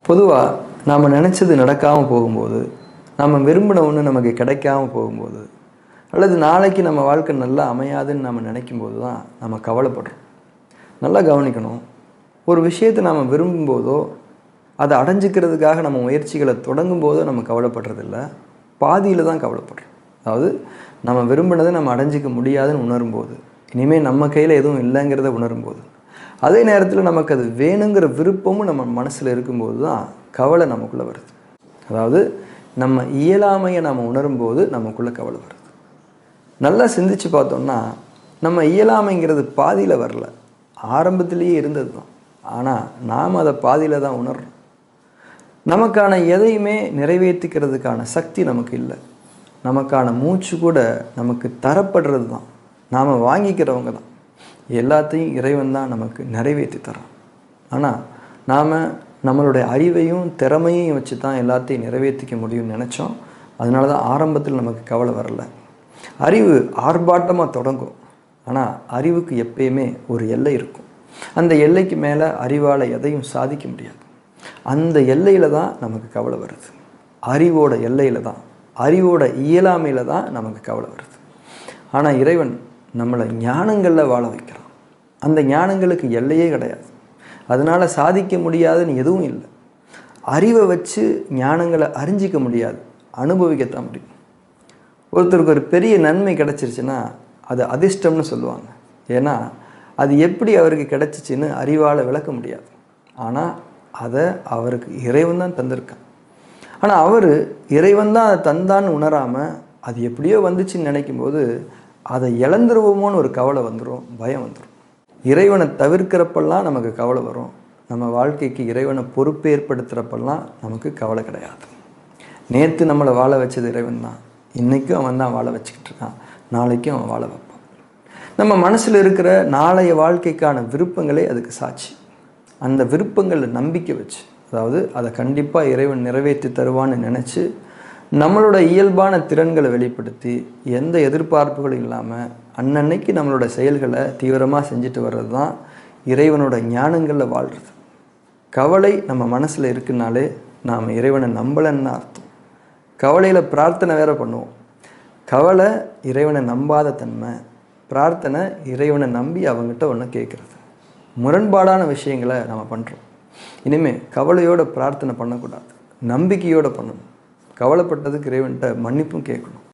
பொதுவாக நாம் நினச்சது நடக்காமல் போகும்போது, நம்ம விரும்பின ஒன்று நமக்கு கிடைக்காம போகும்போது, அல்லது நாளைக்கு நம்ம வாழ்க்கை நல்லா அமையாதுன்னு நம்ம நினைக்கும்போது தான் நம்ம கவலைப்படுறோம். நல்லா கவனிக்கணும். ஒரு விஷயத்தை நாம் விரும்பும்போதோ, அதை அடைஞ்சிக்கிறதுக்காக நம்ம முயற்சிகளை தொடங்கும் போதோ நம்ம கவலைப்படுறதில்ல, பாதியில் தான் கவலைப்படுறோம். அதாவது நம்ம விரும்பினதை நம்ம அடைஞ்சிக்க முடியாதுன்னு உணரும்போது, இனிமேல் நம்ம கையில் எதுவும் இல்லைங்கிறத உணரும்போது, அதே நேரத்தில் நமக்கு அது வேணுங்கிற விருப்பமும் நம்ம மனசில் இருக்கும்போது தான் கவலை நமக்குள்ளே வருது. அதாவது நம்ம இயலாமையை நம்ம உணரும்போது நமக்குள்ளே கவலை வருது. நல்லா சிந்திச்சு பார்த்தோம்னா, நம்ம இயலாமைங்கிறது பாதியில் வரல, ஆரம்பத்திலேயே இருந்தது தான். ஆனால் நாம் அதை பாதியில் தான் உணர்றோம். நமக்கான எதையுமே நிறைவேற்றிக்கிறதுக்கான சக்தி நமக்கு இல்லை. நமக்கான மூச்சு கூட நமக்கு தரப்படுறது தான், நாம் வாங்கிக்கிறவங்க தான். எல்லாத்தையும் இறைவன் தான் நமக்கு நிறைவேற்றி தரோம். ஆனால் நாம் நம்மளுடைய அறிவையும் திறமையும் வச்சு தான் எல்லாத்தையும் நிறைவேற்றிக்க முடியும்னு நினச்சோம். அதனால தான் ஆரம்பத்தில் நமக்கு கவலை வரல. அறிவு ஆர்ப்பாட்டமாக தொடங்கும், ஆனால் அறிவுக்கு எப்பயுமே ஒரு எல்லை இருக்கும். அந்த எல்லைக்கு மேலே அறிவால் எதையும் சாதிக்க முடியாது. அந்த எல்லையில் தான் நமக்கு கவலை வருது. அறிவோட எல்லையில் தான், அறிவோட இயலாமையில் தான் நமக்கு கவலை வருது. ஆனால் இறைவன் நம்மளை ஞானங்களில் வாழ வைக்கிறான். அந்த ஞானங்களுக்கு எல்லையே கிடையாது. அதனால் சாதிக்க முடியாதுன்னு எதுவும் இல்லை. அறிவை வச்சு ஞானங்களை அறிஞ்சிக்க முடியாது, அனுபவிக்கத்தான் முடியும். ஒருத்தருக்கு ஒரு பெரிய நன்மை கிடச்சிருச்சுன்னா அது அதிர்ஷ்டம்னு சொல்லுவாங்க. ஏன்னா அது எப்படி அவருக்கு கிடச்சிச்சின்னு அறிவால் விளக்க முடியாது. ஆனால் அதை அவருக்கு இறைவன் தான் தந்திருக்கான். ஆனால் அவர் இறைவன் தான் அதை தந்தான்னு உணராமல் அது எப்படியோ வந்துச்சுன்னு நினைக்கும்போது அதை இழந்துருவோமோன்னு ஒரு கவலை வந்துடும், பயம் வந்துடும். இறைவனை தவிர்க்கிறப்பெல்லாம் நமக்கு கவலை வரும். நம்ம வாழ்க்கைக்கு இறைவனை பொறுப்பேற்படுத்துகிறப்பெல்லாம் நமக்கு கவலை கிடையாது. நேற்று நம்மளை வாழ வச்சது இறைவன் தான், இன்றைக்கும் அவன் தான் வாழ வச்சுக்கிட்டு இருக்கான், நாளைக்கும் அவன் வாழ வைப்பான். நம்ம மனசில் இருக்கிற நாளைய வாழ்க்கைக்கான விருப்பங்களே அதுக்கு சாட்சி. அந்த விருப்பங்களை நம்பிக்கை வச்சு, அதாவது அதை கண்டிப்பாக இறைவன் நிறைவேற்றி தருவான்னு நினச்சி நம்மளோட இயல்பான திறன்களை வெளிப்படுத்தி எந்த எதிர்பார்ப்புகளும் இல்லாமல் அன்னன்னைக்கு நம்மளோட செயல்களை தீவிரமாக செஞ்சுட்டு வர்றது தான் இறைவனோட ஞானங்களில் வாழ்கிறது. கவலை நம்ம மனசில் இருக்குனாலே நாம் இறைவனை நம்பலைன்னு அர்த்தம். கவலையில் பிரார்த்தனை வேற பண்ணுவோம். கவலை இறைவனை நம்பாத தன்மை, பிரார்த்தனை இறைவனை நம்பி அவங்ககிட்ட ஒன்று கேட்குறது. முரண்பாடான விஷயங்களை நம்ம பண்ணுறோம். இனிமேல் கவலையோட பிரார்த்தனை பண்ணக்கூடாது, நம்பிக்கையோடு பண்ணணும். கவலைப்பட்டதுக்கு இறைவன்கிட்ட மன்னிப்பும் கேட்கணும்.